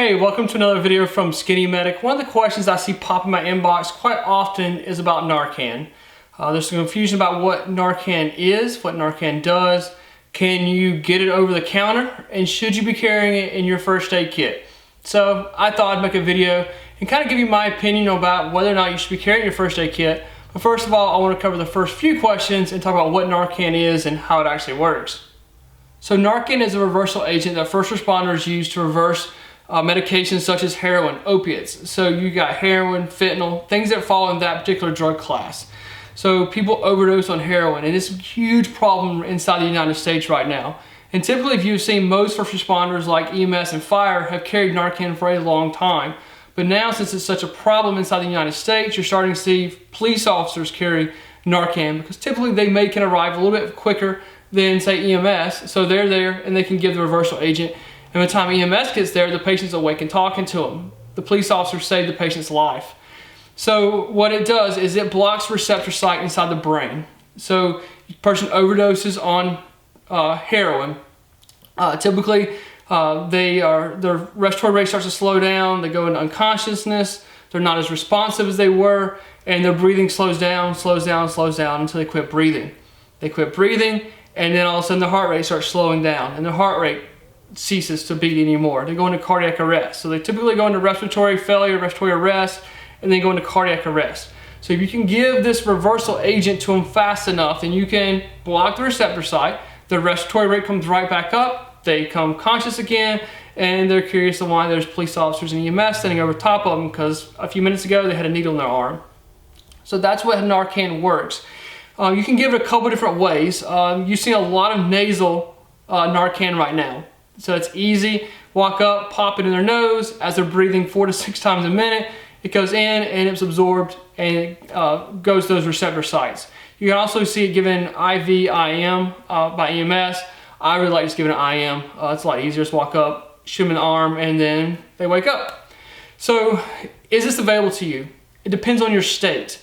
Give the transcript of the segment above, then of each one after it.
Hey, welcome to another video from SkinnyMedic. One of the questions I see pop in my inbox quite often is about Narcan. There's some confusion about what Narcan is, what Narcan does. Can you get it over the counter? And should you be carrying it in your first aid kit? So I thought I'd make a video and kind of give you my opinion about whether or not you should be carrying your first aid kit. But first of all, I want to cover the first few questions and talk about what Narcan is and how it actually works. So Narcan is a reversal agent that first responders use to reverse medications such as heroin, opiates. So you got heroin, fentanyl, things that fall in that particular drug class. So people overdose on heroin, and it's a huge problem inside the United States right now. And typically, if you've seen, most first responders like EMS and fire have carried Narcan for a long time. But now, since it's such a problem inside the United States, you're starting to see police officers carry Narcan because typically they can arrive a little bit quicker than, say, EMS. So they're there and they can give the reversal agent. And by the time EMS gets there, the patient's awake and talking to them. The police officers saved the patient's life. So what it does is it blocks receptor site inside the brain. So the person overdoses on heroin. Typically, their respiratory rate starts to slow down. They go into unconsciousness. They're not as responsive as they were, and their breathing slows down until they quit breathing. They quit breathing, and then all of a sudden the heart rate starts slowing down, and their heart rate ceases to beat anymore. They go into cardiac arrest. So they typically go into respiratory failure, respiratory arrest, and then go into cardiac arrest. So if you can give this reversal agent to them fast enough, then you can block the receptor site. The respiratory rate comes right back up. They come conscious again, and they're curious on why there's police officers and EMS standing over top of them because a few minutes ago they had a needle in their arm. So that's what Narcan works. You can give it a couple different ways. You see a lot of nasal Narcan right now. So it's easy. Walk up, pop it in their nose. As they're breathing 4 to 6 times a minute, it goes in and it's absorbed and it goes to those receptor sites. You can also see it given IV, IM by EMS. I really like just giving it IM. It's a lot easier. Just walk up, shoot them in the arm, and then they wake up. So is this available to you? It depends on your state.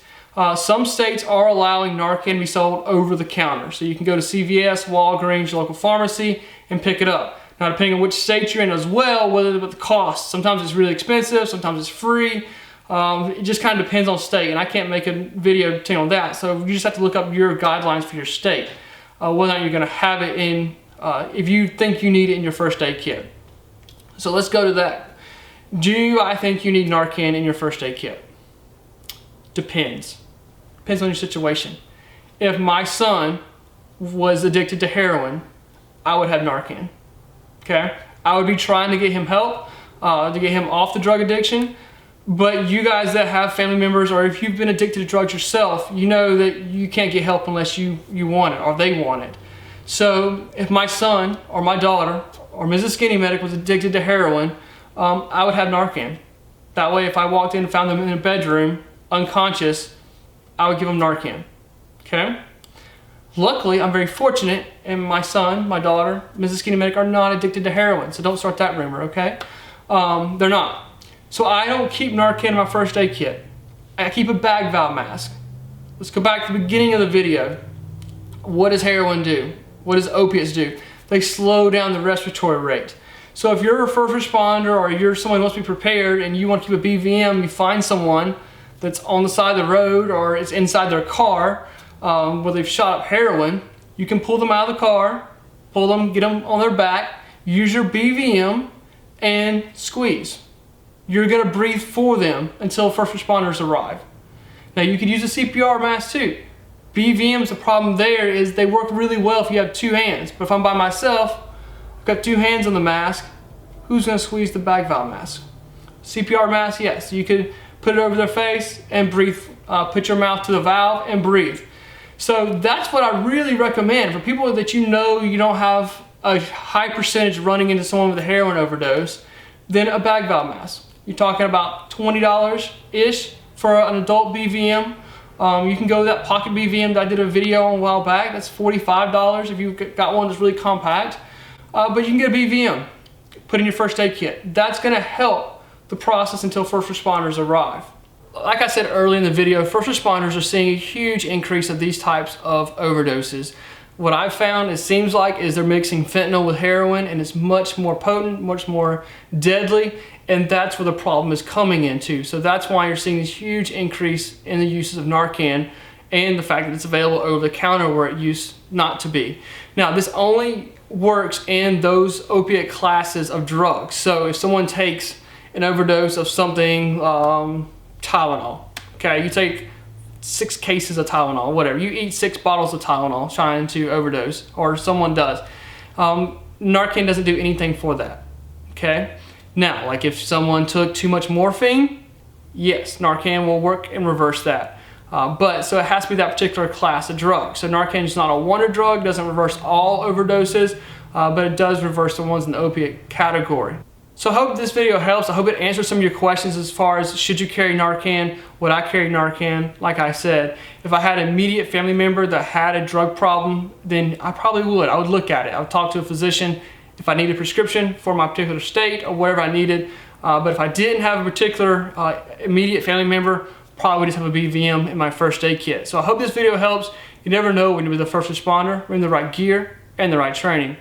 Some states are allowing Narcan to be sold over the counter. So you can go to CVS, Walgreens, your local pharmacy, and pick it up. Now, depending on which state you're in as well, whether the cost, sometimes it's really expensive, sometimes it's free. It just kind of depends on state, and I can't make a video on that. So you just have to look up your guidelines for your state, whether or not you're going to have it in, if you think you need it in your first aid kit. So let's go to that. Do I think you need Narcan in your first aid kit? Depends. Depends on your situation. If my son was addicted to heroin, I would have Narcan. Okay, I would be trying to get him help, to get him off the drug addiction. But you guys that have family members, or if you've been addicted to drugs yourself, you know that you can't get help unless you want it or they want it. So if my son or my daughter or Mrs. SkinnyMedic was addicted to heroin, I would have Narcan. That way, if I walked in and found them in a bedroom, unconscious, I would give them Narcan. Okay? Luckily, I'm very fortunate, and my son, my daughter, Mrs. SkinnyMedic are not addicted to heroin, so don't start that rumor, okay? They're not. So I don't keep Narcan in my first aid kit. I keep a bag valve mask. Let's go back to the beginning of the video. What does heroin do? What does opiates do? They slow down the respiratory rate. So if you're a first responder or you're someone who wants to be prepared and you want to keep a BVM, you find someone that's on the side of the road or it's inside their car, where they've shot up heroin, you can pull them out of the car, pull them, get them on their back, use your BVM, and squeeze. You're going to breathe for them until first responders arrive. Now you could use a CPR mask too. BVM's the problem there is they work really well if you have 2 hands. But if I'm by myself, I've got 2 hands on the mask, who's going to squeeze the bag valve mask? CPR mask, yes. You could put it over their face and breathe. Put your mouth to the valve and breathe. So that's what I really recommend for people that you know you don't have a high percentage running into someone with a heroin overdose, then a bag valve mask. You're talking about $20-ish for an adult BVM. You can go with that pocket BVM that I did a video on a while back. That's $45 if you've got one that's really compact. But you can get a BVM, put in your first aid kit. That's going to help the process until first responders arrive. Like I said earlier in the video, first responders are seeing a huge increase of these types of overdoses what I've found, it seems like, is they're mixing fentanyl with heroin, and it's much more potent, much more deadly, and that's where the problem is coming into. So that's why you're seeing this huge increase in the uses of Narcan, and the fact that it's available over the counter where it used not to be. Now, this only works in those opiate classes of drugs. So if someone takes an overdose of something, Tylenol, okay, you take 6 cases of Tylenol, whatever, you eat 6 bottles of Tylenol trying to overdose, or someone does. Narcan doesn't do anything for that, okay? Now, like if someone took too much morphine, yes, Narcan will work and reverse that. So it has to be that particular class of drug. So Narcan is not a wonder drug, doesn't reverse all overdoses, but it does reverse the ones in the opiate category. So I hope this video helps. I hope it answers some of your questions as far as should you carry Narcan, would I carry Narcan? Like I said, if I had an immediate family member that had a drug problem, then I probably would. I would look at it. I would talk to a physician if I needed a prescription for my particular state or whatever I needed. But if I didn't have a particular immediate family member, probably just have a BVM in my first aid kit. So I hope this video helps. You never know when you're the first responder, we're in the right gear and the right training.